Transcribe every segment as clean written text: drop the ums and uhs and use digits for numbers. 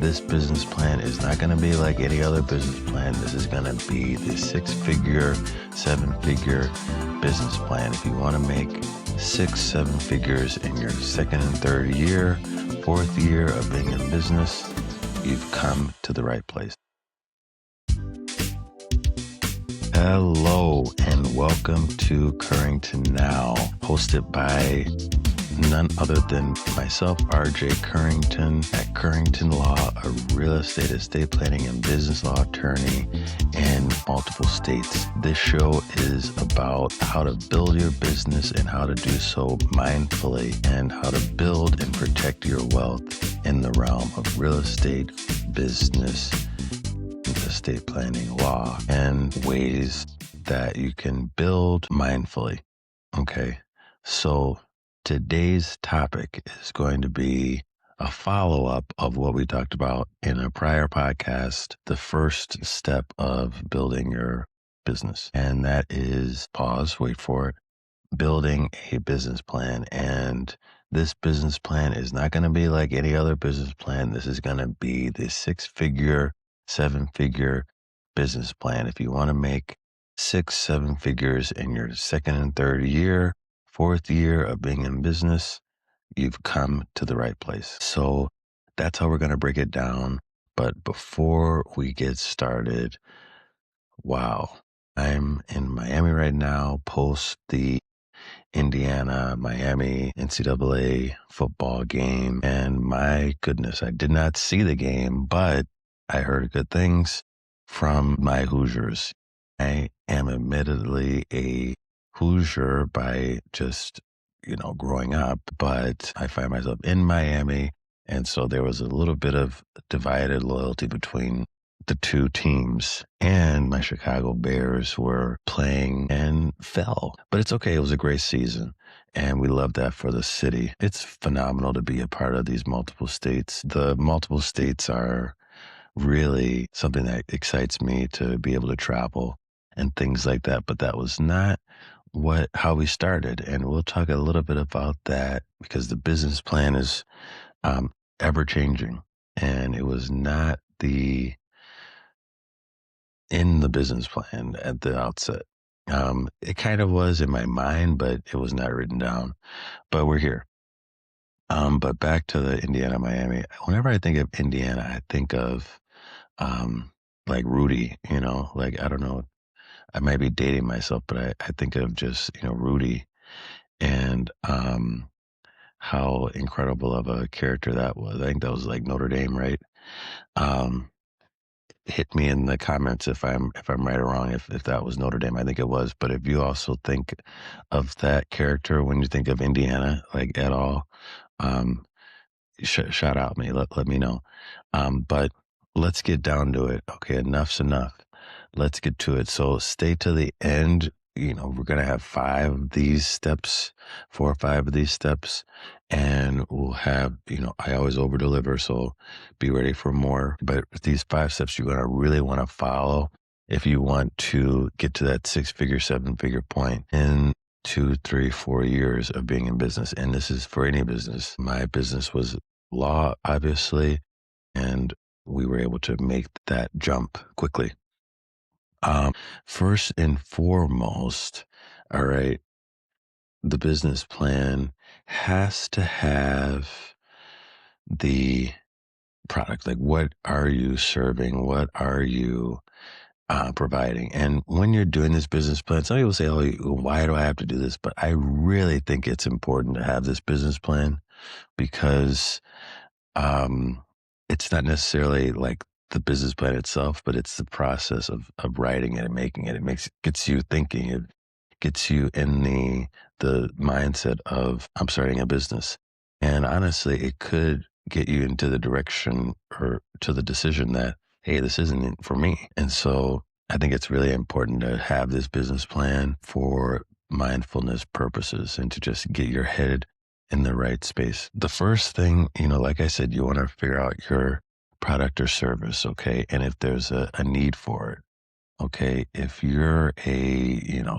this business plan is not going to be like any other business plan. This is going to be the 6-figure, 7-figure business plan. If you want to make 6-7 figures in your second and third year, fourth year of being in business, you've come to the right place. Hello and welcome to Curington Now, hosted by none other than myself, RJ Curington, at Curington Law, a real estate planning and business law attorney in multiple states. This show is about how to build your business and how to do so mindfully, and how to build and protect your wealth in the realm of real estate, business, estate planning, law, and ways that you can build mindfully. Okay, so today's topic is going to be a follow-up of what we talked about in a prior podcast, the first step of building your business. And that is, pause, wait for it, building a business plan. And this business plan is not going to be like any other business plan. This is going to be the 6-figure, 7-figure business plan. If you want to make 6-7 figures in your second and third year, fourth year of being in business, you've come to the right place. So that's how we're going to break it down. But before we get started, wow, I'm in Miami right now, post the Indiana-Miami NCAA football game. And my goodness, I did not see the game, but I heard good things from my Hoosiers. I am admittedly a Hoosier by just, growing up, but I find myself in Miami. And so there was a little bit of divided loyalty between the two teams, and my Chicago Bears were playing and fell. But it's okay. It was a great season, and we love that for the city. It's phenomenal to be a part of these multiple states. The multiple states are really something that excites me, to be able to travel and things like that. But that was not how we started. And we'll talk a little bit about that, because the business plan is ever changing, and it was not in the business plan at the outset. It kind of was in my mind, but it was not written down. But we're here. But back to the Indiana-Miami. Whenever I think of Indiana, I think of like Rudy, like, I don't know, I might be dating myself, but I think of just, Rudy, and how incredible of a character that was. I think that was like Notre Dame, right? Hit me in the comments if I'm right or wrong, if that was Notre Dame. I think it was. But if you also think of that character when you think of Indiana, like, at all, shout out me, let me know. But let's get down to it. Okay, enough's enough. Let's get to it. So stay to the end. We're going to have 5 of these steps, 4 or 5 of these steps, and we'll have, I always over deliver, so be ready for more. But these 5 steps you're going to really want to follow if you want to get to that 6-figure, 7-figure point in 2, 3, 4 years of being in business. And this is for any business. My business was law, obviously, and we were able to make that jump quickly. First and foremost, all right, the business plan has to have the product. Like, what are you serving? What are you providing? And when you're doing this business plan, some people say, oh, why do I have to do this? But I really think it's important to have this business plan, because it's not necessarily like the business plan itself, but it's the process of writing it and making it. It gets you thinking. It gets you in the mindset of, I'm starting a business. And honestly, it could get you into the direction, or to the decision that, hey, this isn't it for me. And so I think it's really important to have this business plan for mindfulness purposes, and to just get your head in the right space. The first thing, like I said, you want to figure out your product or service, okay? And if there's a need for it. Okay, if you're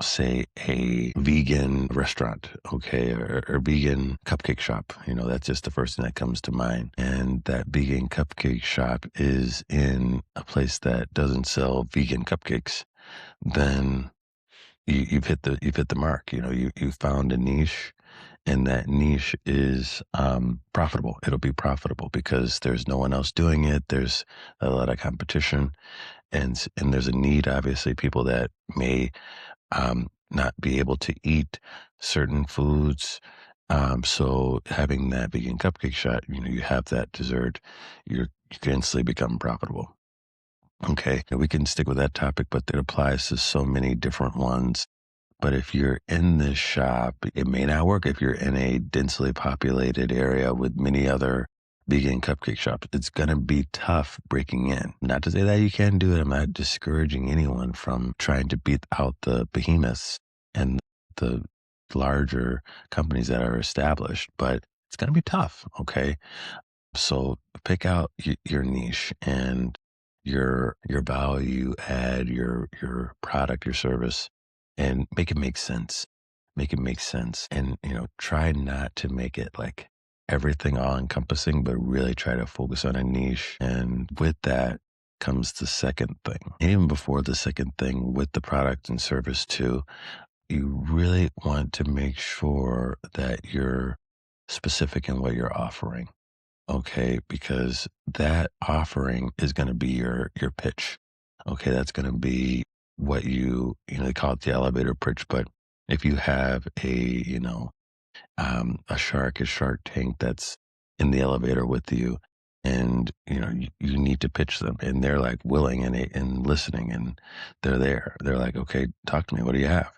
say a vegan restaurant, okay, or vegan cupcake shop, that's just the first thing that comes to mind. And that vegan cupcake shop is in a place that doesn't sell vegan cupcakes, then you've hit the mark. You found a niche, and that niche is profitable. It'll be profitable because there's no one else doing it. There's a lot of competition, and there's a need. Obviously, people that may not be able to eat certain foods. So having that vegan cupcake shop, you have that dessert, you can instantly become profitable. Okay, and we can stick with that topic, but it applies to so many different ones. But if you're in this shop, it may not work if you're in a densely populated area with many other vegan cupcake shops. It's going to be tough breaking in. Not to say that you can't do it. I'm not discouraging anyone from trying to beat out the behemoths and the larger companies that are established, but it's going to be tough. Okay. So pick out your niche and your value add, your product, your service, and make it make sense. Make it make sense, and try not to make it like everything all encompassing, but really try to focus on a niche. And with that comes the second thing. And even before the second thing, with the product and service too, you really want to make sure that you're specific in what you're offering. Okay, because that offering is going to be your pitch. Okay, that's going to be what they call it the elevator pitch. But if you have a Shark Tank that's in the elevator with you, and you need to pitch them, and they're like willing and listening, and they're there. They're like, okay, talk to me. What do you have?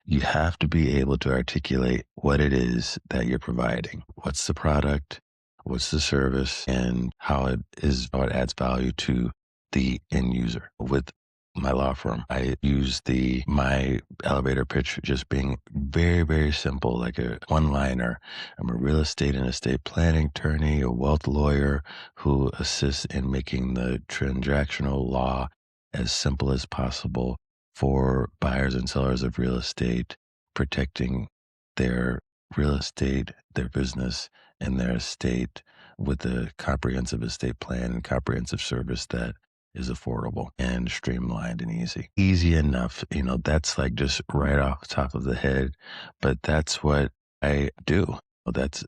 You have to be able to articulate what it is that you're providing. What's the product? What's the service? And how it adds value to the end user. With my law firm, I use my elevator pitch just being very, very simple, like a one-liner. I'm a real estate and estate planning attorney, a wealth lawyer who assists in making the transactional law as simple as possible for buyers and sellers of real estate, protecting their real estate, their business, and their estate with a comprehensive estate plan and comprehensive service that is affordable and streamlined and easy. Easy enough, that's like just right off the top of the head, but that's what I do. That's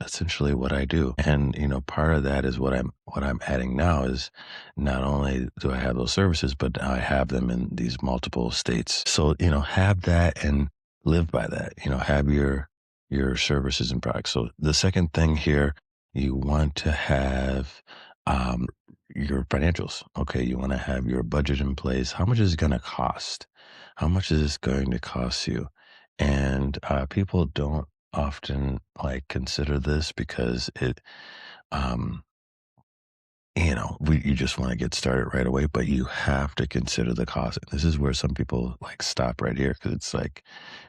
essentially what I do. And, part of that is what I'm adding now is not only do I have those services, but now I have them in these multiple states. So, have that and live by that. Have your services and products. So the second thing here, you want to have um your financials. Okay, you want to have your budget in place. How much is it going to cost? How much is this going to cost you? And people don't often like consider this because um you just want to get started right away, but you have to consider the cost. And this is where some people like stop right here because it's like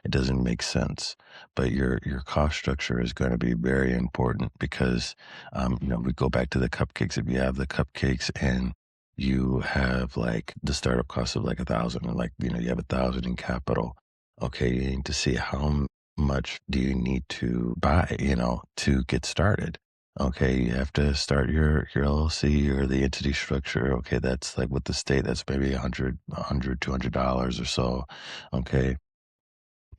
it doesn't make sense. But your cost structure is going to be very important because we go back to the cupcakes. If you have the cupcakes and you have like the startup cost of like 1,000, and like you have 1,000 in capital, okay, you need to see how much do you need to buy, to get started. Okay, you have to start your LLC or the entity structure. Okay, that's like with the state, that's maybe $200 or so. Okay,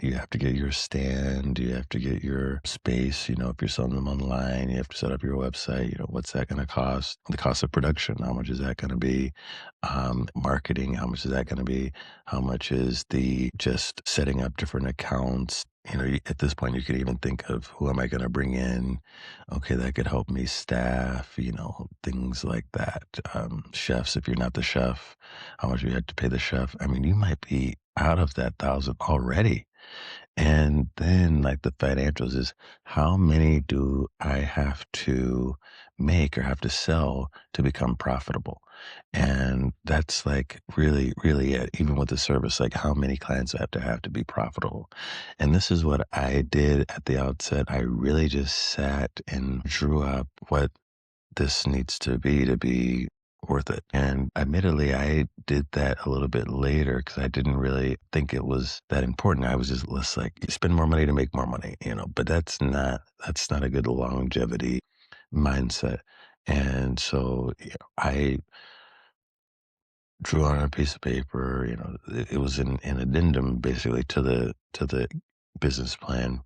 you have to get your stand, you have to get your space, if you're selling them online, you have to set up your website, what's that going to cost? The cost of production, how much is that going to be? Marketing, how much is that going to be? How much is the just setting up different accounts? At this point, you could even think of who am I going to bring in? Okay, that could help me staff, things like that. Chefs, if you're not the chef, how much you had to pay the chef? I mean, you might be out of that 1,000 already. And then like the financials is how many do I have to make or have to sell to become profitable? And that's like really, really it. Even with the service, like how many clients I have to be profitable. And this is what I did at the outset. I really just sat and drew up what this needs to be worth it. And admittedly, I did that a little bit later because I didn't really think it was that important. I was just less like spend more money to make more money, but that's not a good longevity mindset. And so I drew on a piece of paper, it was an addendum basically to the business plan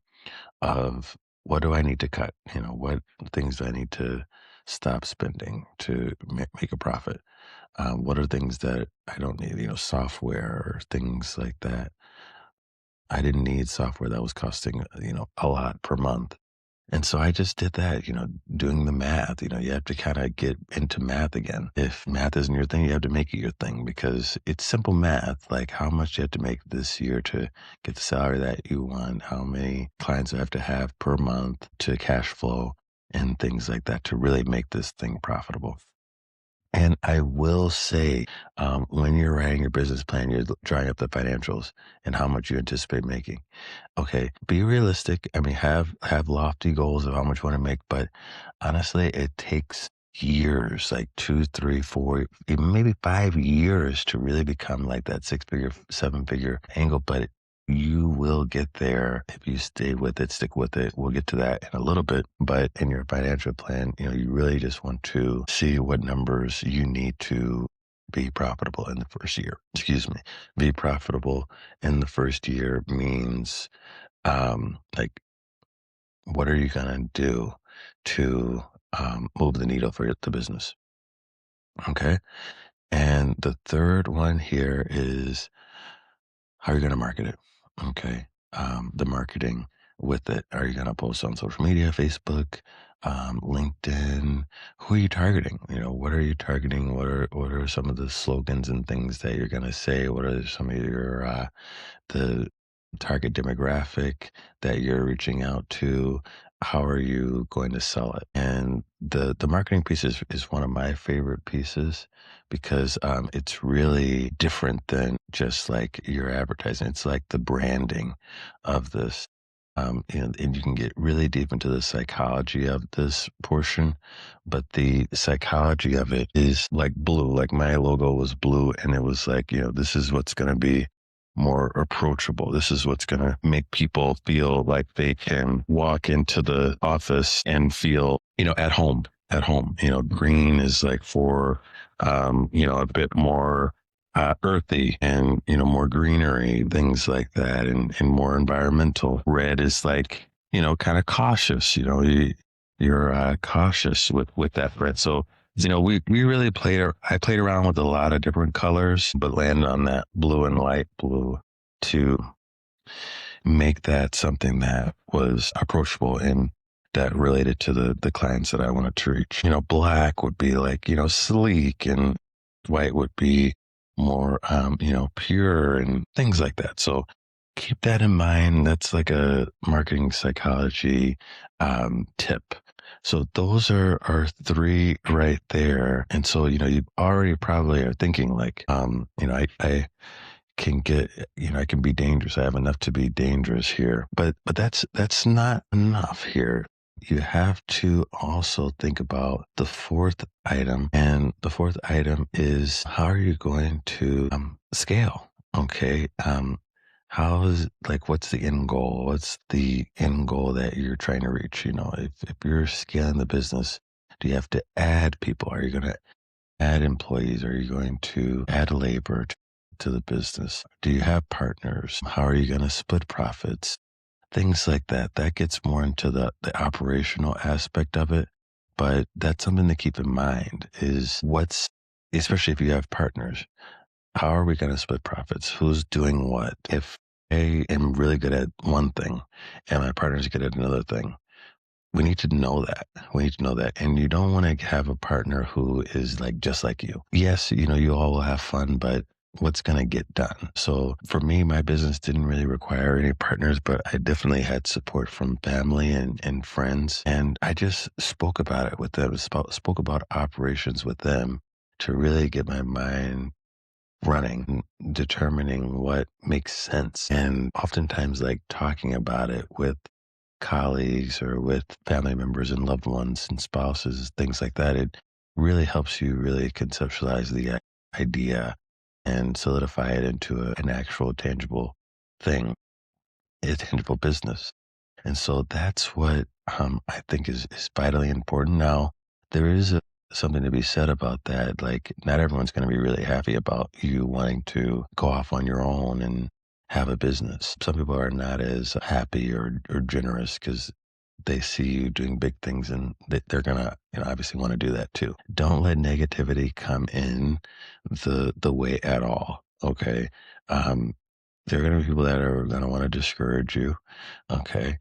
of what do I need to cut? What things do I need to stop spending to make a profit? What are things that I don't need? Software or things like that. I didn't need software that was costing, a lot per month. And so I just did that, doing the math. You have to kind of get into math again. If math isn't your thing, you have to make it your thing because it's simple math. Like how much you have to make this year to get the salary that you want, how many clients you have to have per month to cash flow and things like that to really make this thing profitable. And I will say, when you're writing your business plan, you're drawing up the financials and how much you anticipate making. Okay, be realistic. I mean, have lofty goals of how much you want to make, but honestly, it takes years, like 2, 3, 4, even maybe 5 years to really become like that 6-figure, 7-figure angle. But you will get there if you stay with it, stick with it. We'll get to that in a little bit. But in your financial plan, you really just want to see what numbers you need to be profitable in the first year. Excuse me. Be profitable in the first year means like, what are you going to do to move the needle for the business? Okay. And the third one here is how are you going to market it? Okay. The marketing with it. Are you going to post on social media, Facebook, LinkedIn? Who are you targeting? What are you targeting? What are some of the slogans and things that you're going to say? What are some of your the target demographic that you're reaching out to? How are you going to sell it? And the marketing piece is one of my favorite pieces because it's really different than just like your advertising. It's like the branding of this. And you can get really deep into the psychology of this portion, but the psychology of it is like blue. Like my logo was blue, and it was like, this is what's going to be more approachable. This is what's going to make people feel like they can walk into the office and feel, at home. At home, green is like for, a bit more earthy and, more greenery, things like that, and more environmental. Red is like, kind of cautious. You're cautious with that red. So we really I played around with a lot of different colors, but landed on that blue and light blue to make that something that was approachable and that related to the clients that I wanted to reach. Black would be like, sleek, and white would be more, pure and things like that. So keep that in mind. That's like a marketing psychology tip. So those are three right there. And so, you already probably are thinking like, I can get, I can be dangerous. I have enough to be dangerous here. But that's not enough here. You have to also think about the fourth item. And the fourth item is how are you going to scale? Okay. What's the end goal? What's the end goal that you're trying to reach? If you're scaling the business, do you have to add people? Are you going to add employees? Are you going to add labor to the business? Do you have partners? How are you going to split profits? Things like that. That gets more into the operational aspect of it. But that's something to keep in mind is especially if you have partners, how are we going to split profits? Who's doing what? If I am really good at one thing and my partner's good at another thing, we need to know that. We need to know that. And you don't want to have a partner who is like just like you. Yes, you all will have fun, but what's going to get done? So for me, my business didn't really require any partners, but I definitely had support from family and friends. And I just spoke about it with them, spoke about operations with them to really get my mind running, determining what makes sense. And oftentimes like talking about it with colleagues or with family members and loved ones and spouses, things like that. It really helps you really conceptualize the idea and solidify it into an actual tangible thing, a tangible business. And so that's what I think is vitally important. Now, there is something to be said about that. Like, not everyone's going to be really happy about you wanting to go off on your own and have a business. Some people are not as happy or generous because they see you doing big things and they're going to, obviously want to do that too. Don't let negativity come in the way at all. Okay. Um, there are going to be people that are going to want to discourage you. Okay,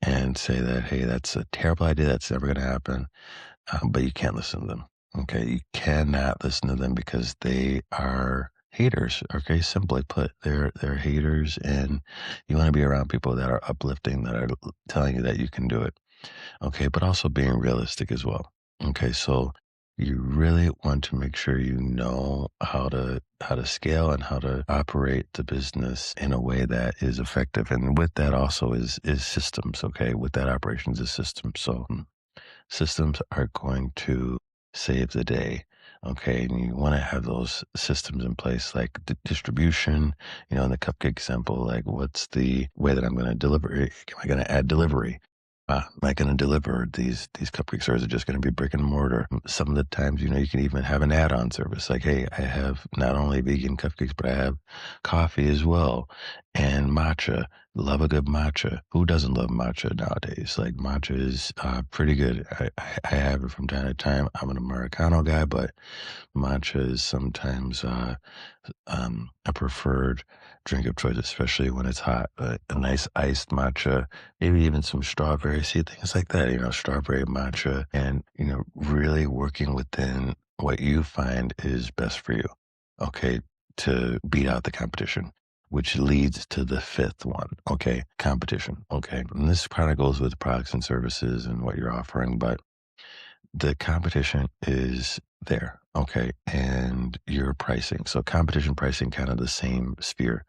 and say that, hey, that's a terrible idea. That's never going to happen. But you can't listen to them. Okay. You cannot listen to them because they are haters. Okay. Simply put, they're haters, and you want to be around people that are uplifting, that are telling you that you can do it. Okay. But also being realistic as well. Okay. So you really want to make sure you know how to scale and how to operate the business in a way that is effective. And with that also is systems. Okay. With that operations is systems. So systems are going to save the day. Okay. And you want to have those systems in place, like distribution, in the cupcake example, like what's the way that I'm going to deliver it? Am I going to add delivery? Am I going to deliver these cupcakes, or is it just going to be brick and mortar? Some of the times, you can even have an add-on service, like, hey, I have not only vegan cupcakes, but I have coffee as well, and matcha. Love a good matcha. Who doesn't love matcha nowadays? Like, matcha is pretty good. I have it from time to time. I'm an Americano guy, but matcha is sometimes a preferred drink of choice, especially when it's hot. A nice iced matcha, maybe even some strawberry seed, things like that, strawberry matcha, and, really working within what you find is best for you, okay, to beat out the competition. Which leads to the fifth one, okay, competition, okay. And this kind of goes with products and services and what you're offering, but the competition is there, okay, and your pricing. So competition pricing, kind of the same sphere.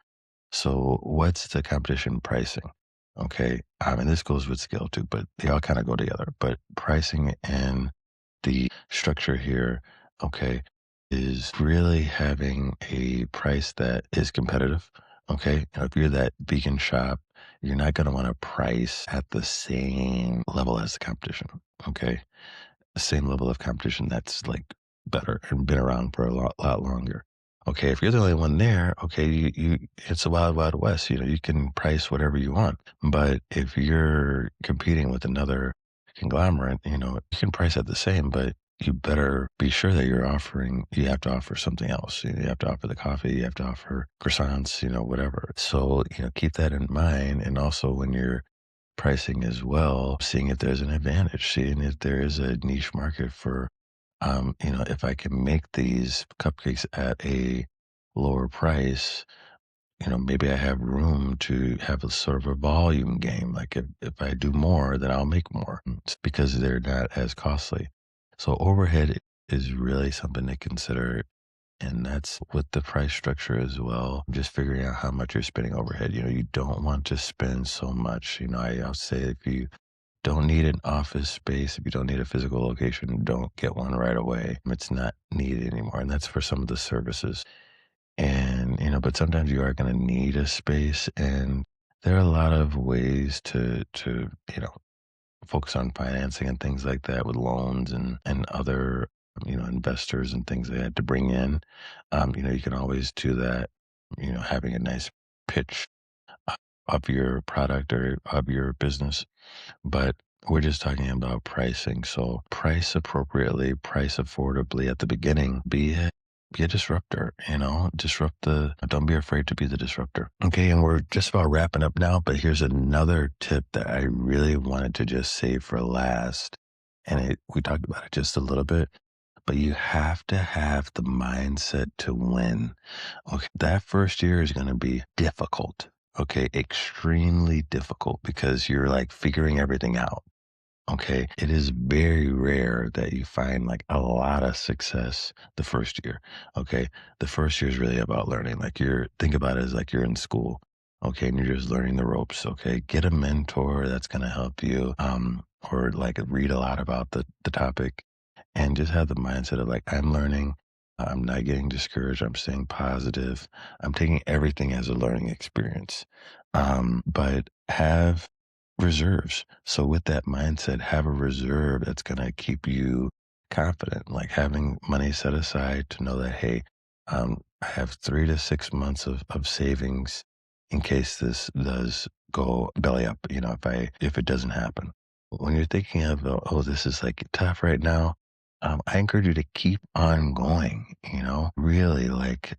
So what's the competition pricing? Okay, and this goes with scale too, but they all kind of go together. But pricing and the structure here, okay, is really having a price that is competitive. Okay, if you're that vegan shop, you're not going to want to price at the same level as the competition. Okay, the same level of competition that's like better and been around for a lot longer. Okay, if you're the only one there, okay, you it's a wild, wild west. You can price whatever you want. But if you're competing with another conglomerate, you can price at the same, but you better be sure that you have to offer something else. You have to offer the coffee, you have to offer croissants, whatever. So, keep that in mind. And also when you're pricing as well, seeing if there's an advantage, seeing if there is a niche market for, if I can make these cupcakes at a lower price, maybe I have room to have a sort of a volume game. Like if I do more, then I'll make more. It's because they're not as costly. So overhead is really something to consider. And that's with the price structure as well. Just figuring out how much you're spending overhead. You don't want to spend so much. I'll say if you don't need an office space, if you don't need a physical location, don't get one right away. It's not needed anymore. And that's for some of the services. And, but sometimes you are going to need a space. And there are a lot of ways to, focus on financing and things like that with loans and other, investors and things they had to bring in. You can always do that, having a nice pitch uh, of your product or of your business. But we're just talking about pricing. So price appropriately, price affordably at the beginning. Be a disruptor, don't be afraid to be the disruptor. Okay. And we're just about wrapping up now, but here's another tip that I really wanted to just save for last. And we talked about it just a little bit, but you have to have the mindset to win. Okay. That first year is going to be difficult. Okay. Extremely difficult because you're like figuring everything out. Okay. It is very rare that you find like a lot of success the first year. Okay. The first year is really about learning. Like think about it as like you're in school. Okay. And you're just learning the ropes. Okay. Get a mentor that's going to help you, or like read a lot about the topic and just have the mindset of like, I'm learning. I'm not getting discouraged. I'm staying positive. I'm taking everything as a learning experience. But have reserves. So with that mindset, have a reserve that's going to keep you confident, like having money set aside to know that, hey, I have 3 to 6 months of savings in case this does go belly up, if it doesn't happen. When you're thinking of, oh, this is like tough right now, I encourage you to keep on going, really like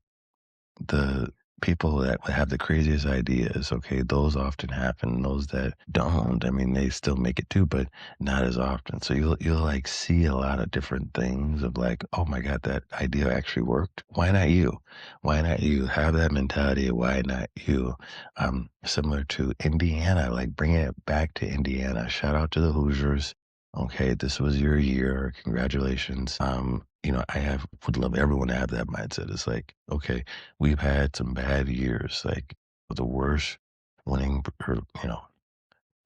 the people that have the craziest ideas, okay, those often happen. Those that don't, I mean, they still make it too, but not as often. So you'll like see a lot of different things of like, oh my God, that idea actually worked. Why not you? Why not you? Have that mentality. Why not you? Similar to Indiana, like bringing it back to Indiana. Shout out to the Hoosiers. Okay, this was your year. Congratulations. Would love everyone to have that mindset. It's like, okay, we've had some bad years, like the worst winning, or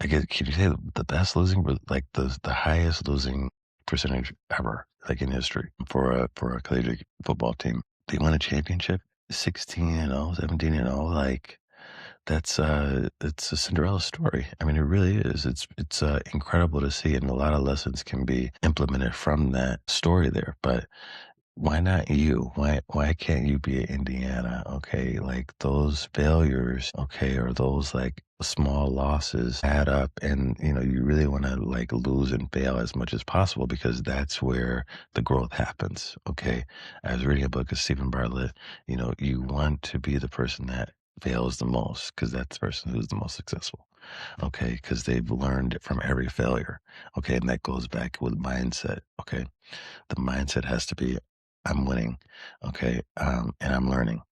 I guess can you say the best losing, but like the highest losing percentage ever, like in history for a collegiate football team. They won a championship, 16-0, 17-0. Like it's a Cinderella story. I mean, it really is. It's incredible to see, and a lot of lessons can be implemented from that story there. But why not you? Why can't you be in Indiana? Okay, like those failures, okay, or those like small losses add up, and you really want to like lose and fail as much as possible because that's where the growth happens. Okay, I was reading a book of Stephen Bartlett. You want to be the person that fails the most because that's the person who's the most successful. Okay, because they've learned from every failure. Okay, and that goes back with mindset. Okay, the mindset has to be, I'm winning, okay, and I'm learning.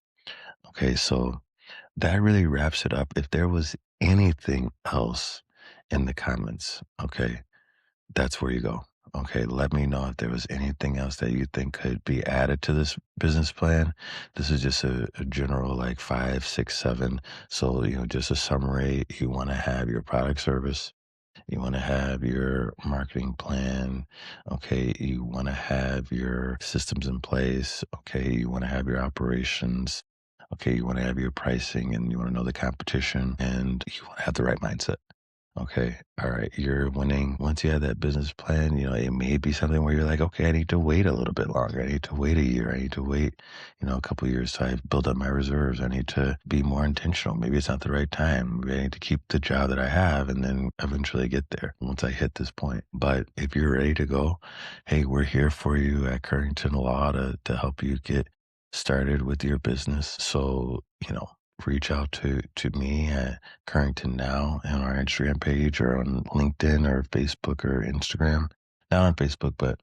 Okay, so that really wraps it up. If there was anything else in the comments, okay, that's where you go. Okay, let me know if there was anything else that you think could be added to this business plan. This is just a general like 5, 6, 7. So, just a summary. You want to have your product service. You want to have your marketing plan. Okay. You want to have your systems in place. Okay. You want to have your operations. Okay. You want to have your pricing and you want to know the competition and you want to have the right mindset. Okay. All right. You're winning. Once you have that business plan, it may be something where you're like, okay, I need to wait a little bit longer. I need to wait a year. I need to wait, a couple of years so I build up my reserves. I need to be more intentional. Maybe it's not the right time. Maybe I need to keep the job that I have and then eventually get there once I hit this point. But if you're ready to go, hey, we're here for you at Curington Law to help you get started with your business. So, reach out to me at Curington Now on our Instagram page or on LinkedIn or Facebook or Instagram. Not on Facebook, but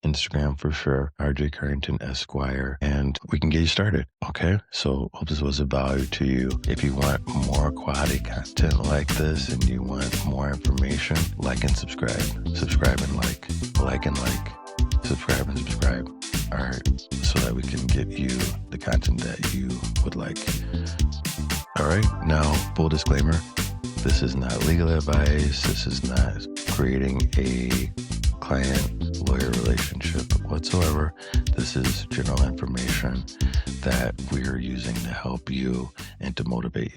Instagram for sure, RJ Curington Esquire, and we can get you started. Okay. So hope this was of value to you. If you want more quality content like this and you want more information, like and subscribe. Subscribe and like and like. Subscribe and subscribe. All right. So that we can get you the content that you would like. All right. Now, full disclaimer. This is not legal advice. This is not creating a client-lawyer relationship whatsoever. This is general information that we're using to help you and to motivate